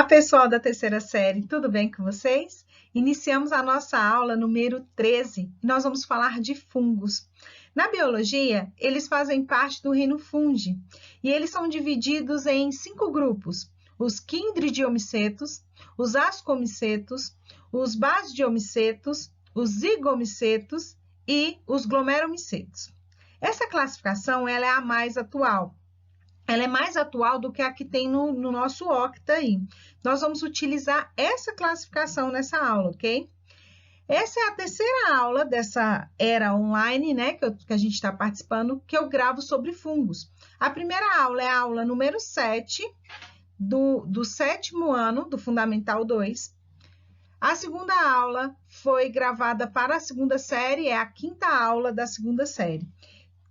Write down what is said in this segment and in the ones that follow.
pessoal da terceira série, tudo bem com vocês? Iniciamos a nossa aula número 13 e nós vamos falar de fungos. Na biologia, eles fazem parte do reino Fungi e eles são divididos em 5 grupos: os quindridiomicetos, os ascomicetos, os basidiomicetos, os zigomicetos e os glomerulomicetos. Essa classificação ela é a mais atual. Ela é mais atual do que a que tem no nosso Octa aí. Nós vamos utilizar essa classificação nessa aula, ok? Essa é a terceira aula dessa era online, né, que a gente está participando, que eu gravo sobre fungos. A primeira aula é a aula número 7 do 7º ano, do Fundamental 2. A segunda aula foi gravada para a segunda série, é a 5ª aula da segunda série.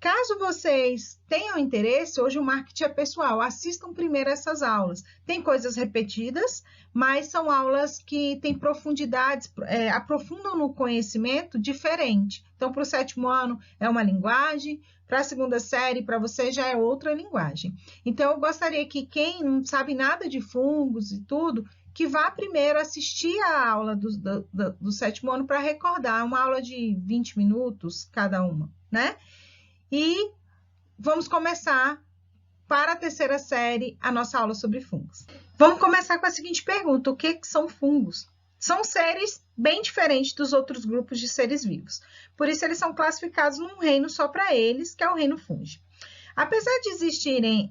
Caso vocês tenham interesse, hoje o marketing é pessoal, assistam primeiro essas aulas. Tem coisas repetidas, mas são aulas que têm profundidades, aprofundam no conhecimento diferente. Então, para o 7º ano é uma linguagem, para a segunda série, para você já é outra linguagem. Então, eu gostaria que quem não sabe nada de fungos e tudo, que vá primeiro assistir a aula do 7º ano para recordar, uma aula de 20 minutos cada uma, né? E vamos começar, para a terceira série, a nossa aula sobre fungos. Vamos começar com a seguinte pergunta: o que são fungos? São seres bem diferentes dos outros grupos de seres vivos. Por isso, eles são classificados num reino só para eles, que é o reino Fungi. Apesar de existirem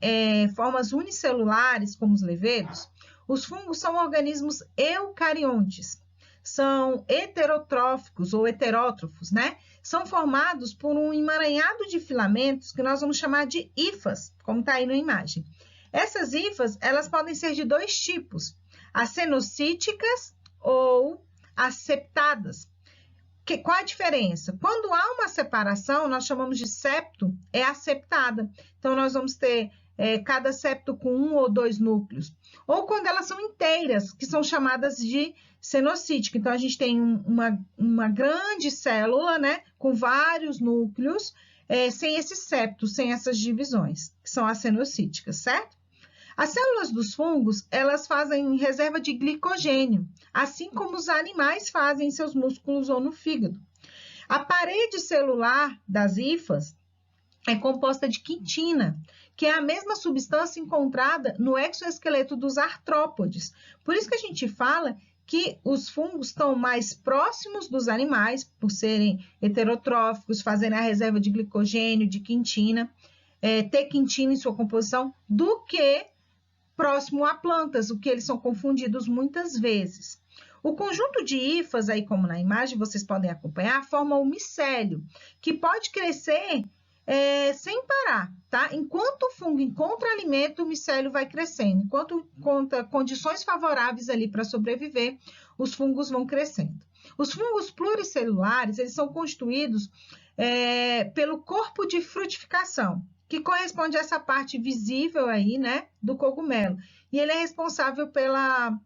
formas unicelulares, como os leveiros, os fungos são organismos eucariontes. São heterotróficos ou heterótrofos, né? São formados por um emaranhado de filamentos que nós vamos chamar de hifas, como está aí na imagem. Essas hifas, elas podem ser de 2 tipos: as cenocíticas ou as septadas. Qual a diferença? Quando há uma separação, nós chamamos de septo, é a septada. Então, nós vamos ter cada septo com 1 ou 2 núcleos. Ou quando elas são inteiras, que são chamadas de cenocítica. Então, a gente tem uma grande célula, né, com vários núcleos, sem esse septo, sem essas divisões, que são as cenocíticas, certo? As células dos fungos, elas fazem reserva de glicogênio, assim como os animais fazem em seus músculos ou no fígado. A parede celular das hifas é composta de quitina, que é a mesma substância encontrada no exoesqueleto dos artrópodes. Por isso que a gente fala que os fungos estão mais próximos dos animais, por serem heterotróficos, fazerem a reserva de glicogênio, de quitina, ter quitina em sua composição, do que próximo a plantas, o que eles são confundidos muitas vezes. O conjunto de hifas, aí como na imagem vocês podem acompanhar, forma o micélio, que pode crescer sem parar, tá? Enquanto o fungo encontra alimento, o micélio vai crescendo. Enquanto encontra condições favoráveis ali para sobreviver, os fungos vão crescendo. Os fungos pluricelulares, eles são constituídos pelo corpo de frutificação, que corresponde a essa parte visível aí, né, do cogumelo. E ele é responsável pela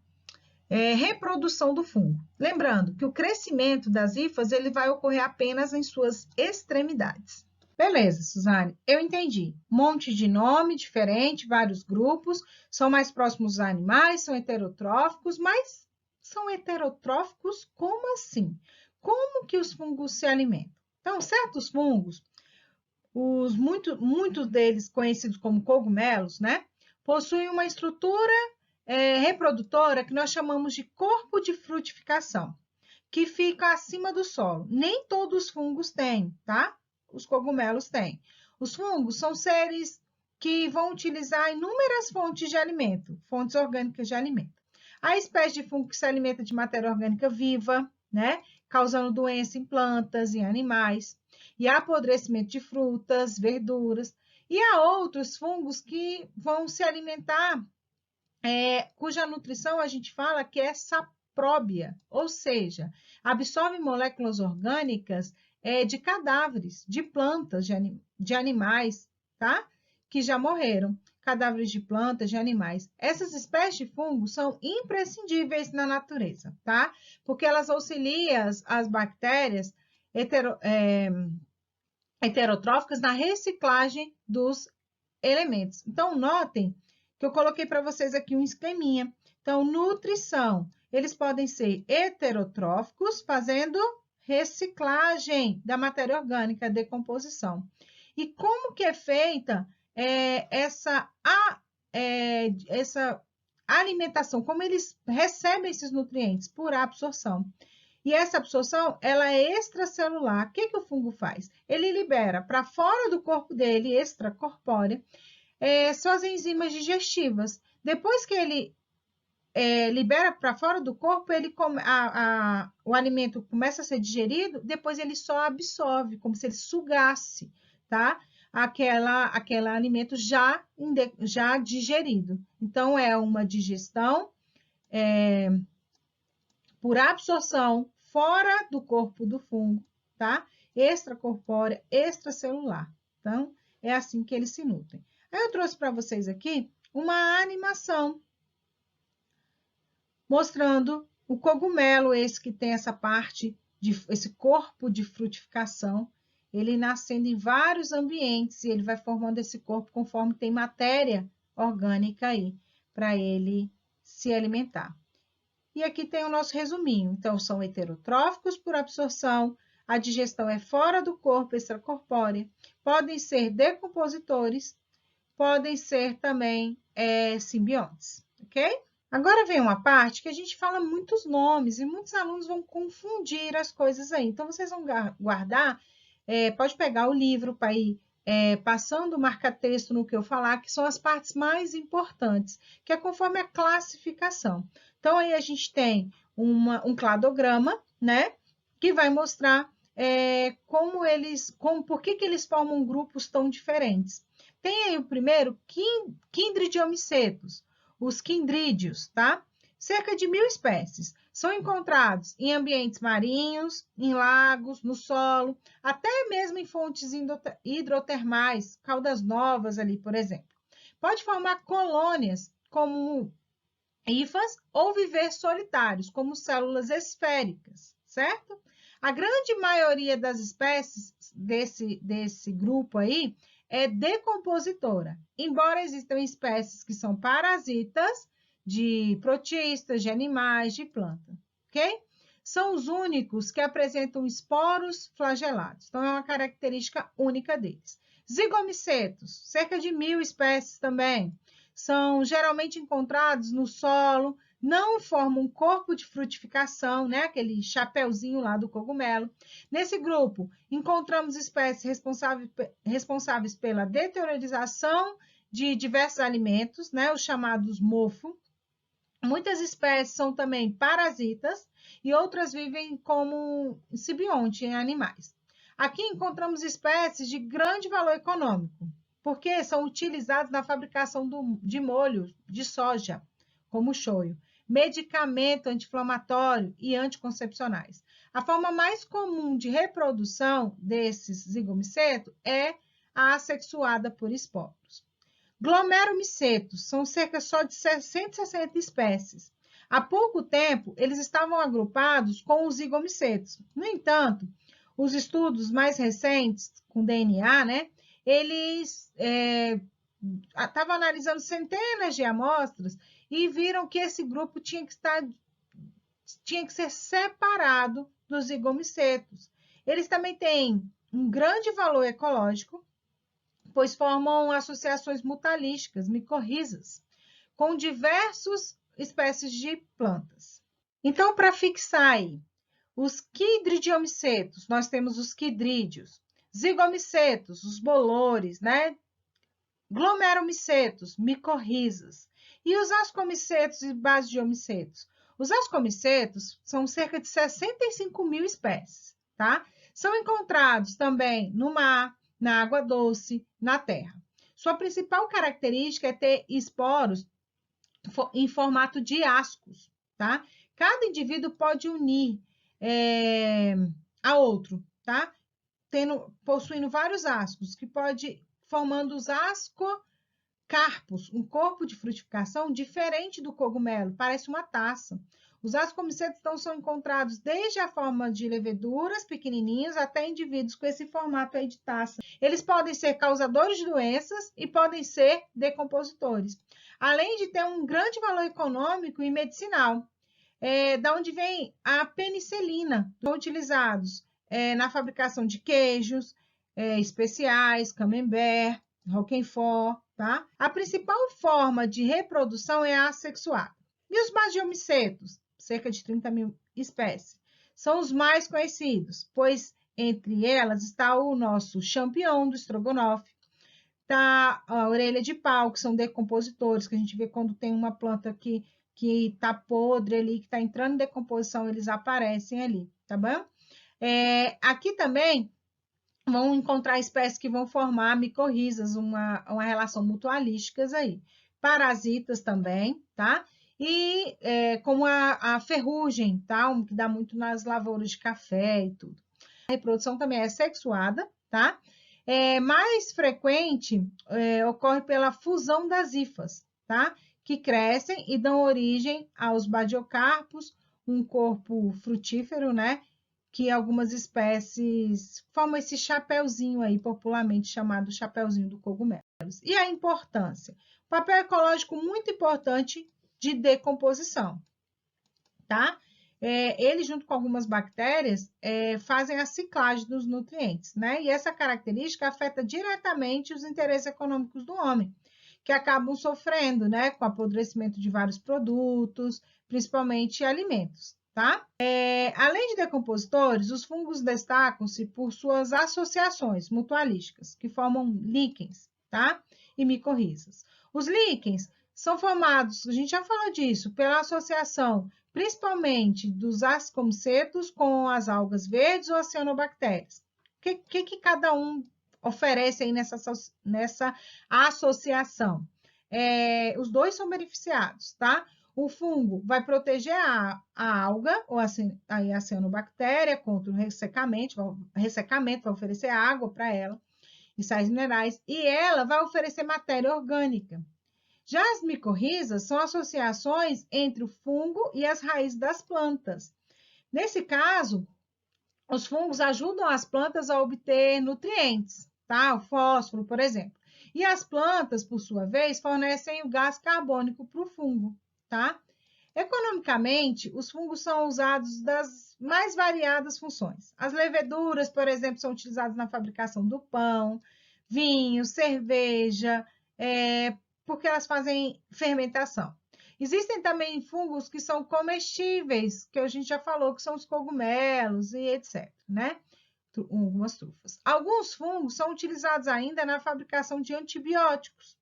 reprodução do fungo. Lembrando que o crescimento das hifas, ele vai ocorrer apenas em suas extremidades. Beleza, Suzane, eu entendi. Um monte de nome diferente, vários grupos, são mais próximos dos animais, são heterotróficos, mas são heterotróficos como assim? Como que os fungos se alimentam? Então, certos fungos, muitos deles conhecidos como cogumelos, né, possuem uma estrutura reprodutora que nós chamamos de corpo de frutificação, que fica acima do solo. Nem todos os fungos têm, tá? Os cogumelos têm. Os fungos são seres que vão utilizar inúmeras fontes de alimento, fontes orgânicas de alimento. A espécie de fungo que se alimenta de matéria orgânica viva, né, causando doença em plantas e animais, e apodrecimento de frutas, verduras. E há outros fungos que vão se alimentar, cuja nutrição a gente fala que é sapróbia, ou seja, absorve moléculas orgânicas de cadáveres, de plantas, de animais, tá? Que já morreram. Cadáveres de plantas, de animais. Essas espécies de fungos são imprescindíveis na natureza, tá? Porque elas auxiliam as bactérias heterotróficas na reciclagem dos elementos. Então, notem que eu coloquei para vocês aqui um esqueminha. Então, nutrição, eles podem ser heterotróficos, fazendo reciclagem da matéria orgânica, decomposição. E como que é feita essa alimentação? Como eles recebem esses nutrientes? Por absorção. E essa absorção, ela é extracelular. O que que o fungo faz? Ele libera para fora do corpo dele, extracorpórea, suas enzimas digestivas. Depois que ele libera para fora do corpo, o alimento começa a ser digerido, depois ele só absorve, como se ele sugasse, tá? Aquele alimento já digerido. Então, é uma digestão por absorção fora do corpo do fungo, tá? Extracorpórea, extracelular. Então, é assim que eles se nutrem. Aí eu trouxe para vocês aqui uma animação mostrando o cogumelo, esse que tem essa parte, esse corpo de frutificação, ele nascendo em vários ambientes e ele vai formando esse corpo conforme tem matéria orgânica aí para ele se alimentar. E aqui tem o nosso resuminho. Então, são heterotróficos por absorção, a digestão é fora do corpo, extracorpórea, podem ser decompositores, podem ser também simbiontes, ok? Agora vem uma parte que a gente fala muitos nomes e muitos alunos vão confundir as coisas aí. Então, vocês vão guardar, pode pegar o livro para ir passando o marca-texto no que eu falar, que são as partes mais importantes, que é conforme a classificação. Então, aí a gente tem um cladograma, né, que vai mostrar por que eles formam grupos tão diferentes. Tem aí o primeiro, Chindriomicetos, os quindrídeos, tá? Cerca de 1000 espécies. São encontrados em ambientes marinhos, em lagos, no solo, até mesmo em fontes hidrotermais, Caldas Novas ali, por exemplo. Pode formar colônias, como hifas, ou viver solitários, como células esféricas, certo? A grande maioria das espécies desse grupo aí é decompositora, embora existam espécies que são parasitas de protistas, de animais, de planta, ok? São os únicos que apresentam esporos flagelados, então é uma característica única deles. Zigomicetos, cerca de 1000 espécies também, são geralmente encontrados no solo, não formam um corpo de frutificação, né? Aquele chapeuzinho lá do cogumelo. Nesse grupo, encontramos espécies responsáveis pela deteriorização de diversos alimentos, né? Os chamados mofo. Muitas espécies são também parasitas e outras vivem como simbionte em animais. Aqui encontramos espécies de grande valor econômico, porque são utilizados na fabricação de molho de soja, como o shoyu, medicamento anti-inflamatório e anticoncepcionais. A forma mais comum de reprodução desses zigomicetos é a assexuada por esporos. Glomerumicetos são cerca só de 160 espécies. Há pouco tempo, eles estavam agrupados com os zigomicetos. No entanto, os estudos mais recentes com DNA, né, eles estavam analisando centenas de amostras e viram que esse grupo tinha que ser separado dos zigomicetos. Eles também têm um grande valor ecológico, pois formam associações mutualísticas, micorrizas, com diversas espécies de plantas. Então, para fixar aí, os quidridiomicetos, nós temos os quidrídeos, zigomicetos, os bolores, né? Glomerumicetos, micorrizas, e os ascomicetos e basidiomicetos. Os ascomicetos são cerca de 65.000 espécies, tá? São encontrados também no mar, na água doce, na terra. Sua principal característica é ter esporos em formato de ascos, tá? Cada indivíduo pode unir a outro, tá? Possuindo vários ascos, que pode formando os ascocarpos, um corpo de frutificação diferente do cogumelo, parece uma taça. Os ascomicetos então são encontrados desde a forma de leveduras pequenininhos até indivíduos com esse formato aí de taça. Eles podem ser causadores de doenças e podem ser decompositores, além de ter um grande valor econômico e medicinal. Da onde vem a penicilina, são utilizados na fabricação de queijos especiais, camembert, roquefort, tá? A principal forma de reprodução é a assexuada. E os bagiomicetos, cerca de 30 mil espécies, são os mais conhecidos, pois entre elas está o nosso champignon do estrogonofe, tá a orelha de pau, que são decompositores, que a gente vê quando tem uma planta que está podre ali, que está entrando em decomposição, eles aparecem ali, tá bom? Aqui também vão encontrar espécies que vão formar micorrizas, uma relação mutualísticas aí. Parasitas também, tá? E como a ferrugem, tá? Que dá muito nas lavouras de café e tudo. A reprodução também é sexuada, tá? Mais frequente ocorre pela fusão das hifas, tá? Que crescem e dão origem aos badiocarpos, um corpo frutífero, né? Que algumas espécies formam esse chapeuzinho aí, popularmente chamado chapeuzinho do cogumelo. E a importância? Papel ecológico muito importante de decomposição, tá? Ele, junto com algumas bactérias, fazem a ciclagem dos nutrientes, né? E essa característica afeta diretamente os interesses econômicos do homem, que acabam sofrendo, né, com o apodrecimento de vários produtos, principalmente alimentos, tá? Além de decompositores, os fungos destacam-se por suas associações mutualísticas, que formam líquens, tá? E micorrizas. Os líquens são formados, a gente já falou disso, pela associação principalmente dos ascomicetos com as algas verdes ou as cianobactérias. O que cada um oferece aí nessa associação? Os dois são beneficiados, tá? O fungo vai proteger a alga ou a cianobactéria contra o ressecamento, vai oferecer água para ela e sais minerais, e ela vai oferecer matéria orgânica. Já as micorrizas são associações entre o fungo e as raízes das plantas. Nesse caso, os fungos ajudam as plantas a obter nutrientes, tá? O fósforo, por exemplo. E as plantas, por sua vez, fornecem o gás carbônico para o fungo, tá? Economicamente, os fungos são usados das mais variadas funções. As leveduras, por exemplo, são utilizadas na fabricação do pão, vinho, cerveja, porque elas fazem fermentação. Existem também fungos que são comestíveis, que a gente já falou, que são os cogumelos e etc, né? Algumas trufas. Alguns fungos são utilizados ainda na fabricação de antibióticos,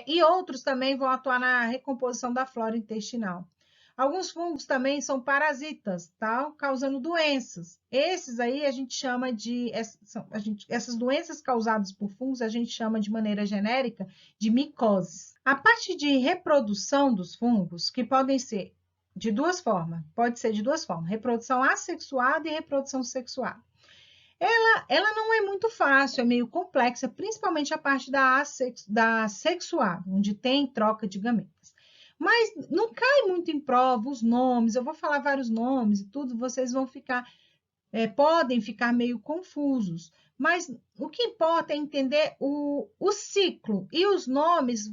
e outros também vão atuar na recomposição da flora intestinal. Alguns fungos também são parasitas, tá? Causando doenças. Esses aí a gente chama de... essas doenças causadas por fungos a gente chama de maneira genérica de micoses. A parte de reprodução dos fungos, que podem ser de duas formas, reprodução assexuada e reprodução sexuada. Ela não é muito fácil, é meio complexa, principalmente a parte da sexuada, onde tem troca de gametas. Mas não cai muito em prova os nomes, eu vou falar vários nomes e tudo, vocês vão podem ficar meio confusos. Mas o que importa é entender o ciclo, e os nomes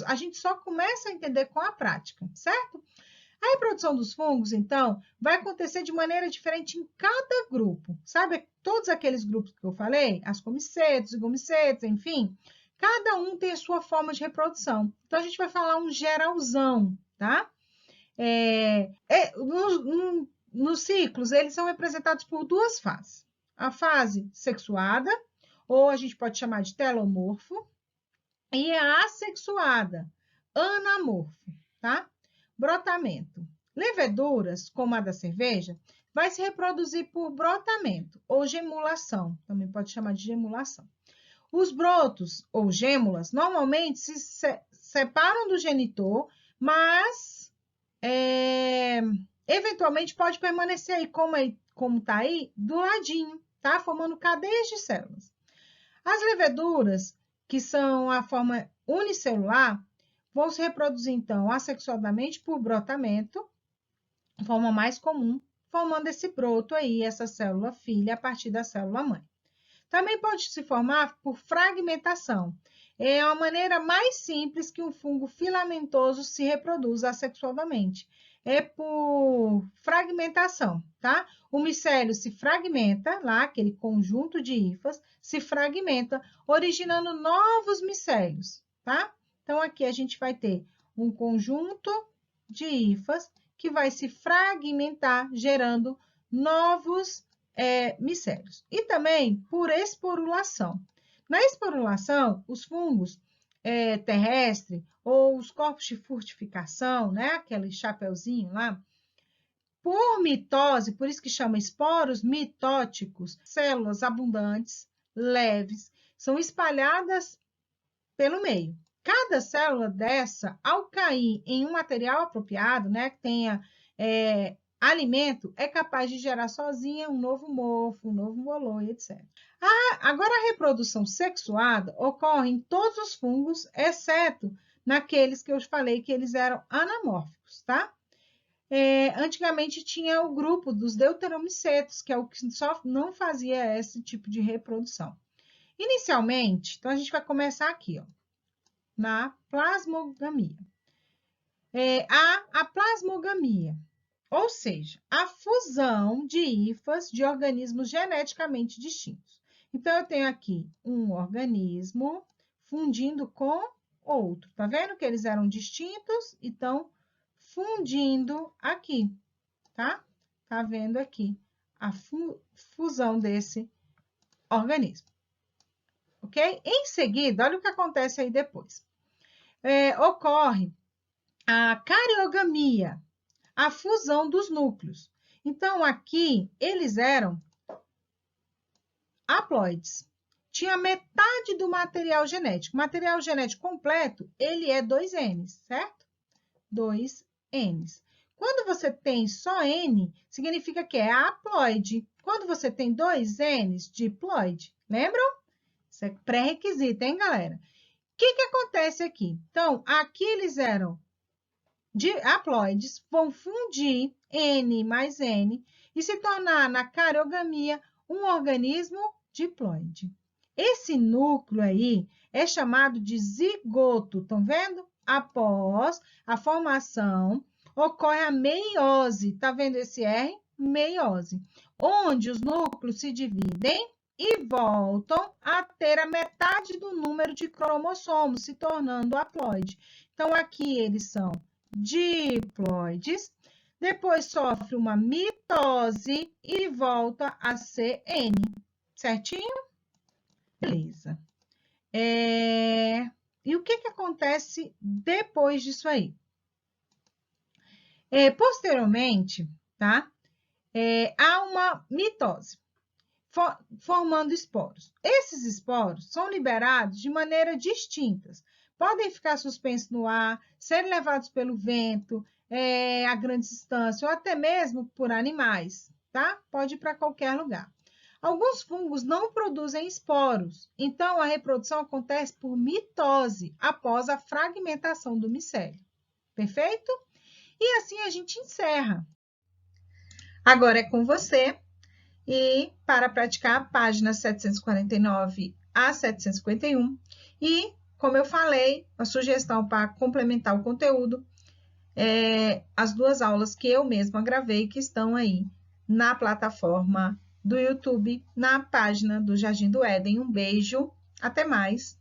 a gente só começa a entender com a prática, certo? A reprodução dos fungos, então, vai acontecer de maneira diferente em cada grupo. Sabe todos aqueles grupos que eu falei? Ascomicetos, zigomicetos, enfim. Cada um tem a sua forma de reprodução. Então, a gente vai falar um geralzão, tá? Nos ciclos, eles são representados por duas fases. A fase sexuada, ou a gente pode chamar de telomorfo, e a assexuada, anamorfo, tá? Brotamento. Leveduras, como a da cerveja, vai se reproduzir por brotamento ou gemulação, também pode chamar de gemulação. Os brotos ou gêmulas normalmente se separam do genitor, mas eventualmente pode permanecer aí, como está aí, do ladinho, tá? Formando cadeias de células. As leveduras, que são a forma unicelular, vão se reproduzir, então, assexuadamente por brotamento, forma mais comum, formando esse broto aí, essa célula filha, a partir da célula mãe. Também pode se formar por fragmentação. É a maneira mais simples que um fungo filamentoso se reproduz assexuadamente. É por fragmentação, tá? O micélio se fragmenta, lá, aquele conjunto de hifas, se fragmenta, originando novos micélios, tá? Então, aqui a gente vai ter um conjunto de hifas que vai se fragmentar, gerando novos micélios. E também por esporulação. Na esporulação, os fungos terrestres ou os corpos de fortificação, né, aquele chapeuzinho lá, por mitose, por isso que chama esporos mitóticos, células abundantes, leves, são espalhadas pelo meio. Cada célula dessa, ao cair em um material apropriado, né, que tenha alimento, é capaz de gerar sozinha um novo mofo, um novo bolor, etc. Agora, a reprodução sexuada ocorre em todos os fungos, exceto naqueles que eu falei que eles eram anamórficos, tá? Antigamente tinha o grupo dos deuteromicetos, que é o que só não fazia esse tipo de reprodução. Inicialmente, então a gente vai começar aqui, ó, na plasmogamia. A plasmogamia, ou seja, a fusão de hifas de organismos geneticamente distintos. Então, eu tenho aqui um organismo fundindo com outro. Tá vendo que eles eram distintos e estão fundindo aqui, tá? Tá vendo aqui a fusão desse organismo. Ok? Em seguida, olha o que acontece aí depois. Ocorre a cariogamia, a fusão dos núcleos. Então, aqui, eles eram haploides. Tinha metade do material genético. O material genético completo, ele é 2Ns, certo? 2Ns. Quando você tem só N, significa que é haploide. Quando você tem 2Ns, diploide. Lembram? Isso é pré-requisito, hein, galera? O que acontece aqui? Então, aqui eles eram haploides, vão fundir N mais N e se tornar na cariogamia um organismo diploide. Esse núcleo aí é chamado de zigoto, estão vendo? Após a formação, ocorre a meiose, tá vendo esse R? Meiose, onde os núcleos se dividem e voltam a ter a metade do número de cromossomos, se tornando haploide. Então, aqui eles são diploides, depois sofre uma mitose e volta a ser N, certinho? Beleza. E o que acontece depois disso aí? Posteriormente, tá? Há uma mitose, formando esporos. Esses esporos são liberados de maneira distintas. Podem ficar suspensos no ar, serem levados pelo vento, a grande distância, ou até mesmo por animais, tá? Pode ir para qualquer lugar. Alguns fungos não produzem esporos, então a reprodução acontece por mitose, após a fragmentação do micélio. Perfeito? E assim a gente encerra. Agora é com você. E para praticar a página 749 a 751. E, como eu falei, a sugestão para complementar o conteúdo as duas aulas que eu mesma gravei, que estão aí na plataforma do YouTube, na página do Jardim do Éden. Um beijo, até mais.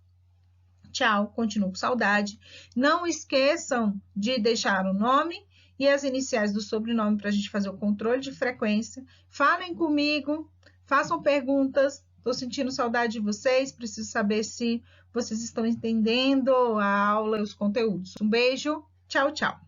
Tchau, continuo com saudade. Não esqueçam de deixar o nome e as iniciais do sobrenome para a gente fazer o controle de frequência. Falem comigo, façam perguntas. Estou sentindo saudade de vocês, preciso saber se vocês estão entendendo a aula e os conteúdos. Um beijo, tchau, tchau.